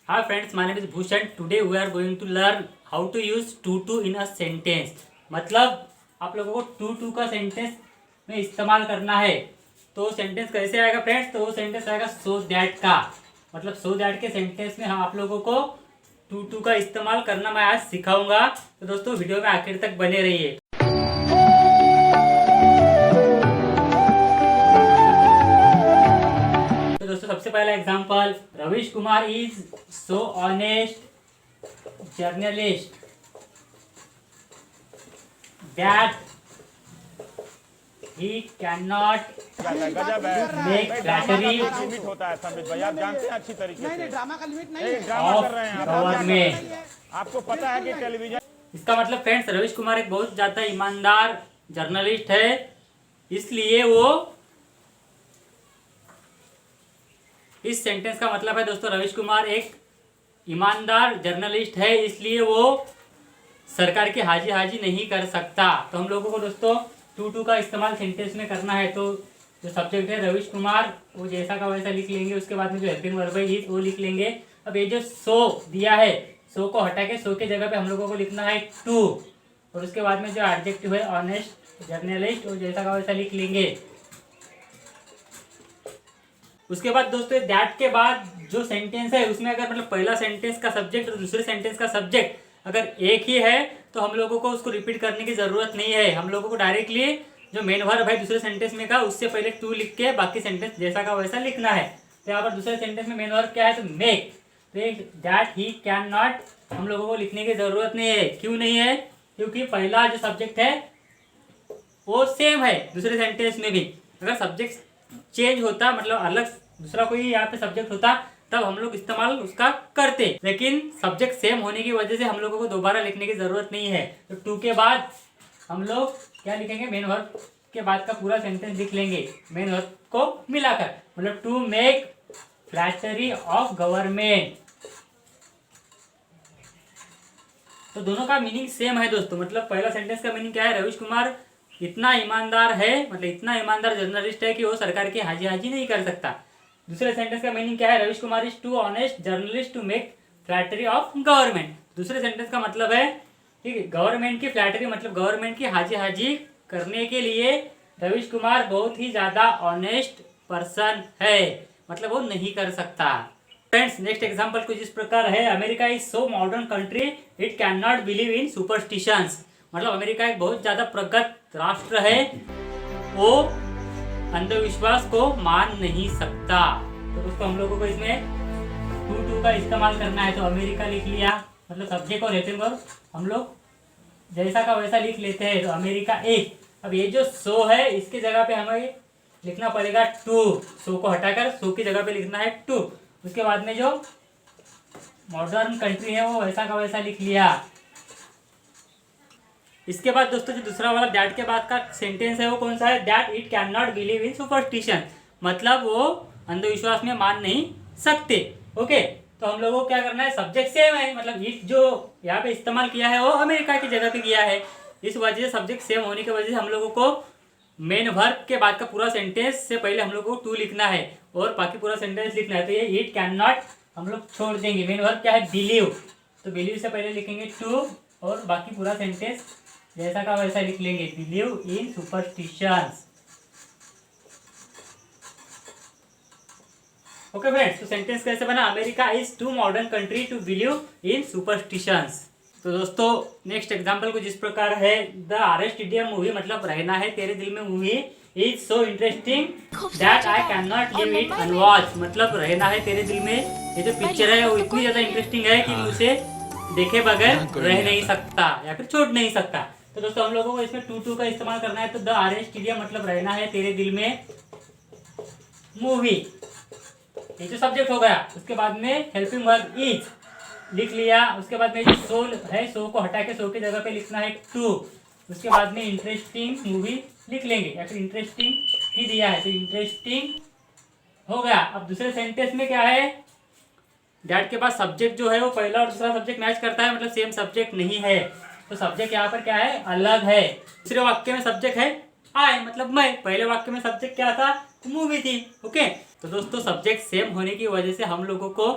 Hi friends, my name is Bhushan. Today we are going to learn how to use to in a sentence. मतलब आप लोगों को to का sentence में इस्तेमाल करना है। तो सेंटेंस कैसे आएगा फ्रेंड्स? तो वो सेंटेंस आएगा सो दैट का। मतलब सो दैट के सेंटेंस में हम आप लोगों को to का इस्तेमाल करना मैं आज सिखाऊंगा। तो दोस्तों वीडियो में आखिर तक बने रहिए। तो दोस्तों सबसे पहला example, Ravish Kumar is so honest journalist that he can not गजब है। मेक फ्लैटरी लिमिट होता है संबित भाई, आप जानते हैं अच्छी तरीके से। ड्रामा का लिमिट नहीं है। ड्रामा कर रहे हैं आप, गवर्नमेंट। आपको पता है कि टेलीविजन। इसका मतलब फ्रेंड्स, रवीश कुमार एक बहुत ज्यादा ईमानदार जर्नलिस्ट है, इसलिए वो इस सेंटेंस का मतलब है दोस्तों, रवीश कुमार एक ईमानदार जर्नलिस्ट है, इसलिए वो सरकार की हाजी हाजी नहीं कर सकता। तो हम लोगों को दोस्तों टू का इस्तेमाल सेंटेंस में करना है। तो जो सब्जेक्ट है रवीश कुमार, वो जैसा का वैसा लिख लेंगे। उसके बाद में जो हेल्पिंग वर्ब है इज, वो लिख लेंगे। अब ये जो सो दिया है, सो को हटा के सो की जगह पे हम लोगों को लिखना है टू। और उसके बाद में जो एडजेक्टिव है ऑनेस्ट जर्नलिस्ट, वो जैसा का वैसा लिख लेंगे। उसके बाद दोस्तों दैट के बाद जो सेंटेंस है उसमें अगर मतलब पहला सेंटेंस का सब्जेक्ट और दूसरे सेंटेंस का सब्जेक्ट अगर एक ही है तो हम लोगों को उसको रिपीट करने की जरूरत नहीं है। हम लोगों को डायरेक्टली जो मेन वर्ब है दूसरे सेंटेंस में का, उससे पहले टू लिख के बाकी सेंटेंस जैसा का वैसा लिखना है। तो यहाँ पर दूसरे सेंटेंस में मेन वर्ब क्या है? तो मेक। तो दैट ही कैन नॉट हम लोगों को लिखने की जरूरत नहीं है। क्यों नहीं है? क्योंकि पहला जो सब्जेक्ट है वो सेम है दूसरे सेंटेंस में भी। अगर सब्जेक्ट चेंज होता, मतलब अलग दूसरा कोई यहाँ पे सब्जेक्ट होता, तब हम लोग इस्तेमाल उसका करते। लेकिन सब्जेक्ट सेम होने की वजह से हम लोगों को दोबारा लिखने की जरूरत नहीं है। तो टू के बाद हम लोग क्या लिखेंगे? मेन वर्ब के बाद का पूरा सेंटेंस लिख लेंगे मेन वर्ब को मिलाकर। मतलब to make flattery of government. तो दोनों का मीनिंग सेम है दोस्तों। मतलब पहला सेंटेंस का मीनिंग क्या है? रवीश कुमार इतना ईमानदार है, मतलब इतना ईमानदार जर्नलिस्ट है कि वो सरकार की हाजी हाजी नहीं कर सकता। दूसरे सेंटेंस का मीनिंग क्या है? Ravish Kumar is too honest journalist to make flattery of government. दूसरे सेंटेंस का मतलब है कि गवर्नमेंट की फ्लैटरी, मतलब गवर्नमेंट की हाजी हाजी करने के लिए रवीश कुमार बहुत ही ज्यादा ऑनेस्ट पर्सन है, मतलब वो नहीं कर सकता। फ्रेंड्स नेक्स्ट एग्जांपल कुछ इस प्रकार है, America is so modern country it can not believe in superstitions. मतलब अमेरिका एक बहुत ज्यादा प्रगत राष्ट्र है, वो अंधविश्वास को मान नहीं सकता। तो दोस्तों हम लोगों को इसमें टू का इस्तेमाल करना है। तो अमेरिका लिख लिया, मतलब सब्जेक्ट और हेल्पिंग वर्ब हम लोग जैसा का वैसा लिख लेते हैं। तो अमेरिका एक। अब ये जो सो है इसके जगह पे हमें लिखना पड़ेगा टू। सो को हटाकर सो की जगह पे लिखना है टू। उसके बाद में जो मॉडर्न कंट्री है वो वैसा का वैसा लिख लिया। इसके बाद दोस्तों जो दूसरा वाला दैट के बाद का सेंटेंस है वो कौन सा है? That it can not believe in superstition. मतलब वो अंधविश्वास में मान नहीं सकते। ओके, तो हम लोगों को क्या करना है? सब्जेक्ट सेम है, मतलब इट जो यहाँ पे इस्तेमाल किया है वो अमेरिका की जगह पे किया है। इस वजह से सब्जेक्ट सेम होने की वजह से हम लोगों को मेन वर्ब के बाद का पूरा सेंटेंस से पहले हम लोग को टू लिखना है और बाकी पूरा सेंटेंस लिखना है। तो ये इट कैन नॉट हम लोग छोड़ देंगे। मेन वर्ब क्या है? बिलीव। तो बिलीव से पहले लिखेंगे टू और बाकी पूरा सेंटेंस जैसा का वैसा लिख लेंगे, believe in superstitions. Okay friends, तो सेंटेंस कैसे बना? America is too modern country to believe in superstitions. तो दोस्तों नेक्स्ट एग्जांपल कुछ इस प्रकार है, द आरएस स्टेडियम मूवी, मतलब रहना है तेरे दिल में movie, is so interesting that I can not leave it unwatch. मतलब रहना है तेरे दिल में ये जो पिक्चर है वो इतनी ज्यादा इंटरेस्टिंग है कि मुझे देखे बगैर रह नहीं सकता या फिर छोड़ नहीं सकता। तो दोस्तों हम लोगों को इसमें टू का इस्तेमाल करना है। तो द आरएस स्टेडियम मतलब रहना है तेरे दिल में मूवी, ये जो सब्जेक्ट हो गया। उसके बाद में हेल्पिंग वर्ब इज लिख लिया। उसके बाद में जो सो है, सो को हटा के सो की जगह पे लिखना है टू। उसके बाद में इंटरेस्टिंग मूवी लिख लेंगे, या फिर इंटरेस्टिंग ही दिया है तो इंटरेस्टिंग हो गया। अब दूसरे सेंटेंस में क्या है? दैट के बाद सब्जेक्ट जो है वो पहला और दूसरा सब्जेक्ट मैच करता है, मतलब सेम सब्जेक्ट नहीं है। तो सब्जेक्ट यहाँ पर क्या है? अलग है। दूसरे वाक्य में सब्जेक्ट है आई, मतलब मैं। पहले वाक्य में सब्जेक्ट क्या था? मूवी थी। ओके, तो दोस्तों सब्जेक्ट सेम होने की वजह से हम लोगों को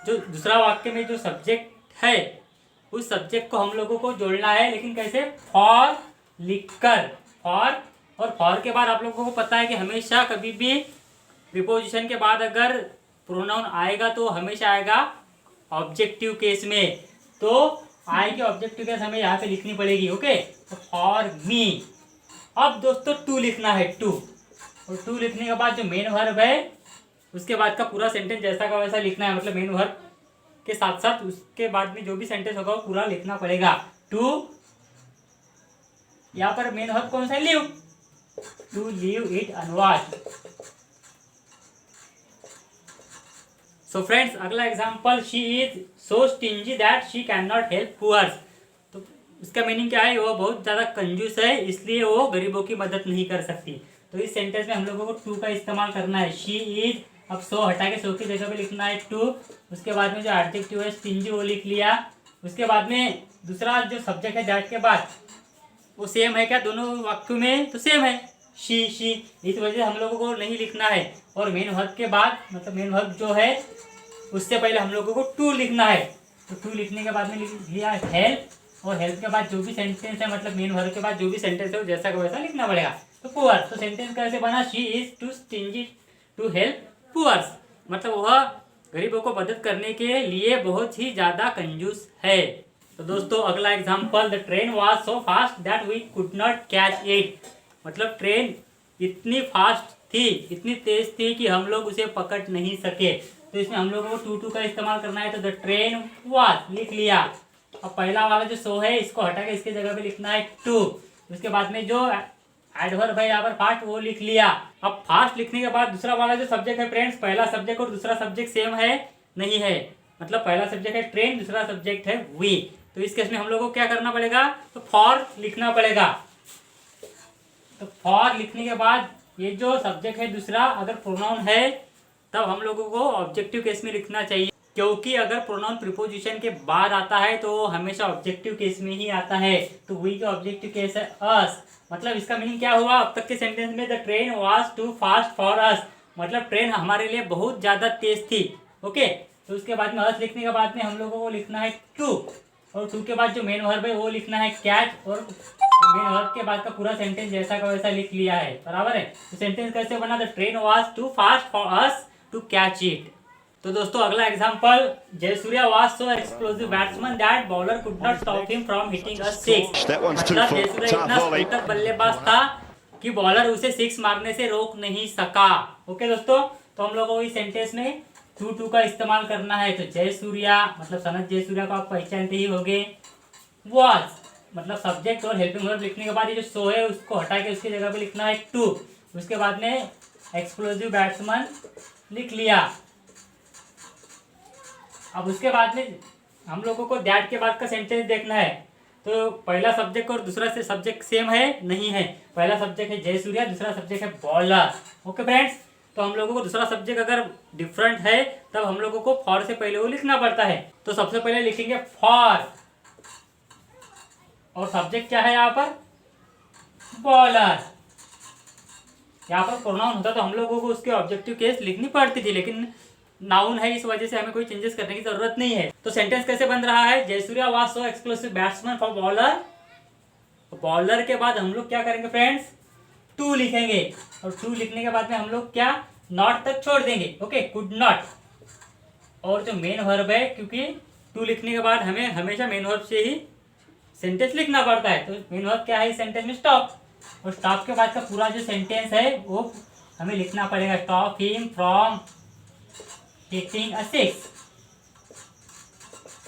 जो दूसरा वाक्य में जो सब्जेक्ट है उस सब्जेक्ट को हम लोगों को जोड़ना है, लेकिन कैसे? फॉर लिखकर। फॉर और फॉर के बाद आप लोगों को पता है कि हमेशा कभी भी प्रीपोजिशन के बाद अगर प्रोनाउन आएगा तो हमेशा आएगा ऑब्जेक्टिव केस में। तो आई की ऑब्जेक्टिव केस हमें यहाँ पे लिखनी पड़ेगी। ओके, तो फॉर मी। अब दोस्तों टू लिखना है, टू। और टू लिखने के बाद जो मेन वर्ब है उसके बाद का पूरा सेंटेंस जैसा का वैसा लिखना है, मतलब मेन वर्ब के साथ साथ उसके बाद में जो भी सेंटेंस होगा वो पूरा लिखना पड़ेगा। टू, यहाँ पर मेन वर्ब कौन सा है? Leave. To leave it unwashed. So friends, अगला example, she is so stingy that she can not help poors. तो इसका मीनिंग क्या है? वो बहुत ज़्यादा कंजूस है, इसलिए वो गरीबों की मदद नहीं कर सकती। तो इस सेंटेंस में हम लोगों को टू का इस्तेमाल करना है। शी इज, अब सो हटा के सो की जगह पे लिखना है टू। उसके बाद में जो एडजेक्टिव है स्टिंजी वो लिख लिया। उसके बाद में दूसरा जो सब्जेक्ट है दैट के बाद वो सेम है क्या दोनों वाक्यों में? तो सेम है, शी। इस वजह से हम लोगों को नहीं लिखना है। और मेन वर्ब के बाद, मतलब मेन वर्ब जो है उससे पहले हम लोगों को टू लिखना है। तो टू लिखने के बाद में लिख लिया हेल्प, और हेल्प के बाद जो भी सेंटेंस है, मतलब मेन वर्ब के बाद जो भी सेंटेंस है वो जैसा का वैसा लिखना पड़ेगा। तो पुअर, तो सेंटेंस कैसे बना? She is too stingy to help poors, मतलब वह गरीबों को मदद करने के लिए बहुत ही ज्यादा कंजूस है। तो दोस्तों अगला example, the train was so fast that we could not catch it. मतलब ट्रेन इतनी फास्ट थी, इतनी तेज थी कि हम लोग उसे पकड़ नहीं सके। तो इसमें हम लोगों को टू का इस्तेमाल करना है। तो द ट्रेन वाज लिख लिया। अब पहला वाला जो सो है इसको हटा के इसके जगह पे लिखना है टू। उसके बाद में जो एडवर्ब है यहाँ पर फास्ट वो लिख लिया। अब फास्ट लिखने के बाद दूसरा वाला जो सब्जेक्ट है फ्रेंड्स, पहला सब्जेक्ट और दूसरा सब्जेक्ट सेम है नहीं है? मतलब पहला सब्जेक्ट है ट्रेन, दूसरा सब्जेक्ट है वी। तो इस केस में हम लोग को क्या करना पड़ेगा? तो फॉर लिखना पड़ेगा। तो फॉर लिखने के बाद ये जो सब्जेक्ट है दूसरा अगर प्रोनाउन है तब हम लोगों को ऑब्जेक्टिव केस में लिखना चाहिए, क्योंकि अगर प्रोनाउन प्रीपोजिशन के बाद आता है तो हमेशा ऑब्जेक्टिव केस में ही आता है। तो वी का ऑब्जेक्टिव केस है अस। मतलब इसका मीनिंग क्या हुआ अब तक के सेंटेंस में? The train was too fast for us, मतलब ट्रेन हमारे लिए बहुत ज़्यादा तेज थी। ओके, तो उसके बाद में अस लिखने के बाद में हम लोगों को लिखना है टू, और टू के बाद जो मेन वर्ब है वो लिखना है कैच, और मेन वर्ब के बाद का पूरा सेंटेंस जैसा का वैसा लिख लिया है। बराबर है? तो सेंटेंस कैसे बना? The train was too fast for us to catch it. तो दोस्तों अगला example, Jayasuriya was so explosive batsman that bowler could not stop him from hitting a six. मतलब जयसूर्या इतना स्फूर्तक बल्लेबाज था कि बॉलर उसे सिक्स मारने से रोक नहीं सका। ओके दोस्तों, तो हम लोगों को इस सेंटेंस में टू का इस्तेमाल करना है। तो जयसूर्या मतलब सनत जयसूर्या को आप पहचानते ही होंगे। वाज मतलब सब्जेक्ट और हेल्पिंग वर्ब लिखने के बाद ये जो सो है उसको हटा के उसकी जगह पे लिखना है टू। उसके बाद में एक्सप्लोसिव बैट्समैन लिख लिया। अब उसके बाद में हम लोगों को दैट के बाद का सेंटेंस देखना है। तो पहला सब्जेक्ट और दूसरा से सब्जेक्ट सेम है नहीं है? पहला सब्जेक्ट है जयसूर्या, दूसरा सब्जेक्ट है बॉलर। ओके फ्रेंड्स, तो हम लोगों को दूसरा सब्जेक्ट अगर डिफरेंट है तब हम लोगों को फॉर से पहले वो लिखना पड़ता है। तो सबसे पहले लिखेंगे फॉर, और सब्जेक्ट क्या है यहाँ पर? बॉलर। यहाँ पर प्रोनाउन होता तो हम लोगों को उसके ऑब्जेक्टिव केस लिखनी पड़ती थी, लेकिन नाउन है इस वजह से हमें कोई चेंजेस करने की जरूरत नहीं है। तो सेंटेंस कैसे बन रहा है? Jayasuriya was so explosive batsman for bowler. Bowler के बाद हम लोग क्या करेंगे फ्रेंड्स? टू लिखेंगे, और टू लिखने के बाद में हम लोग क्या नॉट तक छोड़ देंगे। Okay, could not. और जो मेन वर्ब है, क्योंकि टू लिखने के बाद हमें हमेशा मेन वर्ब से ही सेंटेंस लिखना पड़ता है। तो मेन वर्ब क्या है इस सेंटेंस में? स्टॉप। और स्टॉप के बाद का पूरा जो सेंटेंस है वो हमें लिखना पड़ेगा। Stop him from hitting a six.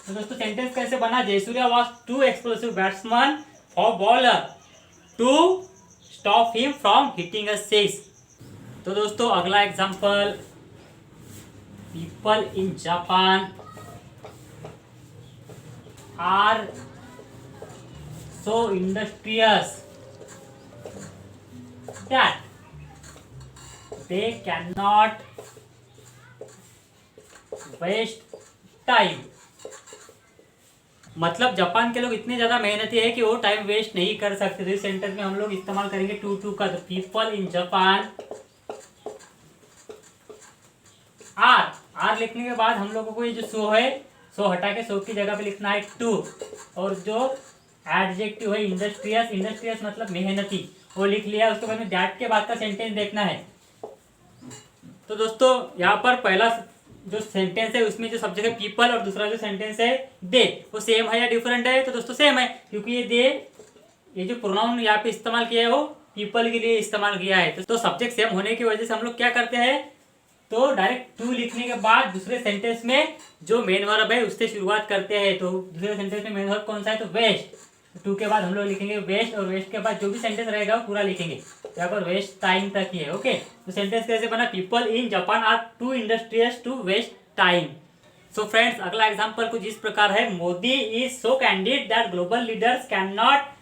तो दोस्तों सेंटेंस कैसे बना? Jayasuriya was too explosive batsman for bowler to stop him from hitting a six. तो दोस्तों अगला example, people in Japan are so industrious that they cannot waste time। मतलब Japan के लोग इतने ज्यादा मेहनती है कि वो टाइम वेस्ट नहीं कर सकते। तो इस सेंटेंस में हम लोग इस्तेमाल करेंगे टू का। तो people in Japan are for लिखने के बाद हम लोगों को ये जो सो है, सो हटा के सो की जगह पे लिखना है टू, और जो एडजेक्टिव है इंडस्ट्रियस, इंडस्ट्रियस मतलब मेहनती, वो लिख लिया। उसके बाद में दैट के बाद का सेंटेंस देखना है। तो दोस्तों यहाँ पर पहला जो सेंटेंस है उसमें जो सब्जेक्ट है पीपल, और दूसरा जो सेंटेंस है दे, वो सेम है या डिफरेंट है? तो दोस्तों सेम है, क्योंकि ये दे, ये जो प्रोनाउन यहाँ पे इस्तेमाल किया है वो पीपल के लिए इस्तेमाल किया है। तो सब्जेक्ट सेम होने की वजह से हम लोग क्या करते हैं, तो डायरेक्ट टू लिखने के बाद दूसरे सेंटेंस में जो मेन वर्ब है उससे शुरुआत करते हैं। तो दूसरे सेंटेंस में मेन वर्ब कौन सा है, तो वेस्ट। टू के बाद हम लोग लिखेंगे वेस्ट, और वेस्ट के बाद जो भी सेंटेंस रहेगा वो पूरा लिखेंगे। यहाँ पर वेस्ट टाइम तक ही है। ओके, तो सेंटेंस कैसे बना, people in Japan are too industrious to waste time. So friends, अगला एग्जांपल कुछ इस प्रकार है, Modi is so candid that global leaders can not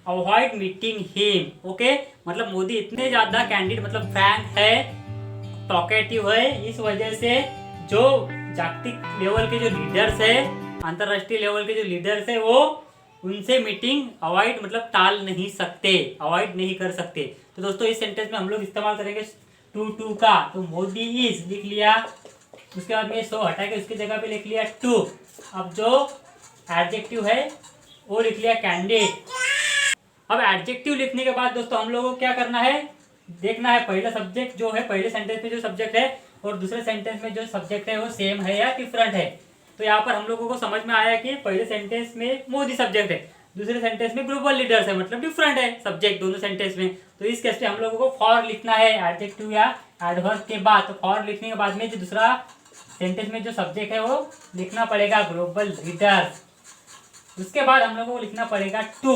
avoid meeting him. Okay, मतलब मोदी इतने ज्यादा कैंडिड मतलब फ्रैंक है, टॉकेटिव है, इस वजह से जो जागतिक लेवल के जो लीडर्स है, अंतरराष्ट्रीय लेवल के जो लीडर्स है, वो उनसे मीटिंग अवॉइड मतलब टाल नहीं सकते, अवॉइड नहीं कर सकते। तो दोस्तों इस सेंटेंस में हम लोग इस्तेमाल करेंगे टू का। तो मोदी इज लिख लिया, उसके बाद में सो हटा के उसकी जगह पे लिख लिया टू। अब जो एडजेक्टिव है वो लिख लिया कैंडिड। अब एडजेक्टिव लिखने के बाद दोस्तों हम लोगों को क्या करना है, देखना है पहला सब्जेक्ट जो है, पहले सेंटेंस में जो सब्जेक्ट है और दूसरे सेंटेंस में जो सब्जेक्ट है वो सेम है या डिफरेंट है। तो यहाँ पर हम लोगों को समझ में आया कि पहले सेंटेंस में मोदी सब्जेक्ट है, दूसरे सेंटेंस में ग्लोबल लीडर्स है, मतलब डिफरेंट है सब्जेक्ट दोनों सेंटेंस में। तो इस केस में हम लोगों को फॉर लिखना है एडजेक्टिव या एडवर्ब के बाद। तो फॉर लिखने के बाद में जो दूसरा सेंटेंस में जो सब्जेक्ट है वो लिखना पड़ेगा ग्लोबल लीडर्स। उसके बाद हम लोगों को लिखना पड़ेगा टू,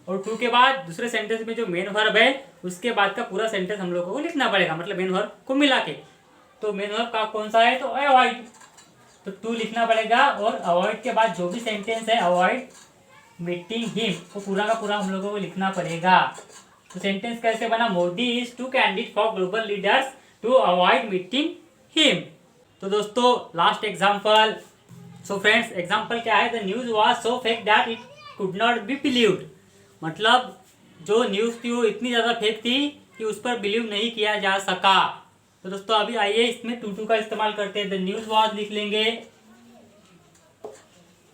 और टू के बाद दूसरे सेंटेंस में जो मेन वर्ब है उसके बाद का पूरा सेंटेंस हम लोगों को लिखना पड़ेगा, मतलब मेन वर्ब को मिला के। तो मेन वर्ब का कौन सा है, तो अवॉइड, तो टू लिखना पड़ेगा, और अवॉइड के बाद जो भी सेंटेंस है अवॉइड मीटिंग हिम, वो पूरा का पूरा हम लोगों को लिखना पड़ेगा। तो सेंटेंस कैसे बना, Modi is too candid for global leaders to avoid meeting him. तो दोस्तों last example. So friends, example क्या है, the news was so fake that it could not be believed. मतलब जो न्यूज़ थी वो इतनी ज़्यादा फेक थी कि उस पर बिलीव नहीं किया जा सका। तो दोस्तों अभी आइए इसमें टू का इस्तेमाल करते हैं। द न्यूज़ वाज लिख लेंगे,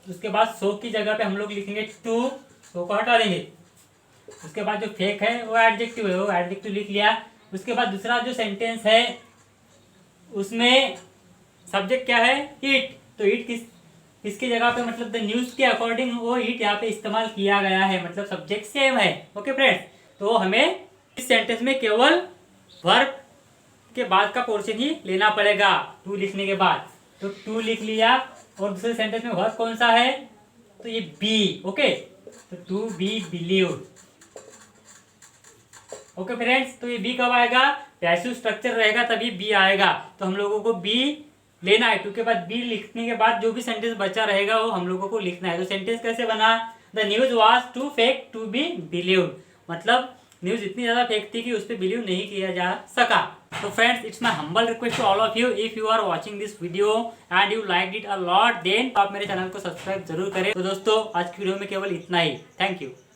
उसके बाद सो की जगह पे हम लोग लिखेंगे टू, सो को हटा देंगे। उसके बाद जो फेक है वो एडजेक्टिव है, वो एडजेक्टिव लिख लिया। उसके बाद दूसरा जो सेंटेंस है उसमें सब्जेक्ट क्या है, इट। तो इट किसकी जगह पे, मतलब द न्यूज़ के अकॉर्डिंग वो इट यहाँ पे इस्तेमाल किया गया है, मतलब सब्जेक्ट सेम है। ओके फ्रेंड्स, तो हमें इस सेंटेंस में केवल वर्ब के बाद का पोर्शन ही लेना पड़ेगा टू लिखने के बाद। तो टू लिख लिया, और दूसरे सेंटेंस में वर्ब कौन सा है, तो ये बी। ओके, तो to be believed. Okay friends, तो ये बी कब आएगा, पैसिव स्ट्रक्चर रहेगा तभी बी आएगा। तो हम लोगों को बी लेना है, टू के बाद बी लिखने के बाद जो भी सेंटेंस बचा रहेगा वो हम लोगों को लिखना है। तो सेंटेंस कैसे बना, the news was too fake to be believed, मतलब न्यूज इतनी ज्यादा फेक थी कि उस पर बिलीव नहीं किया जा सका। तो friends, it's my humble request to all of you, if you are watching this video and you liked it a lot, then आप मेरे चैनल को सब्सक्राइब जरूर करें। तो दोस्तों आज की वीडियो में केवल इतना ही। Thank you.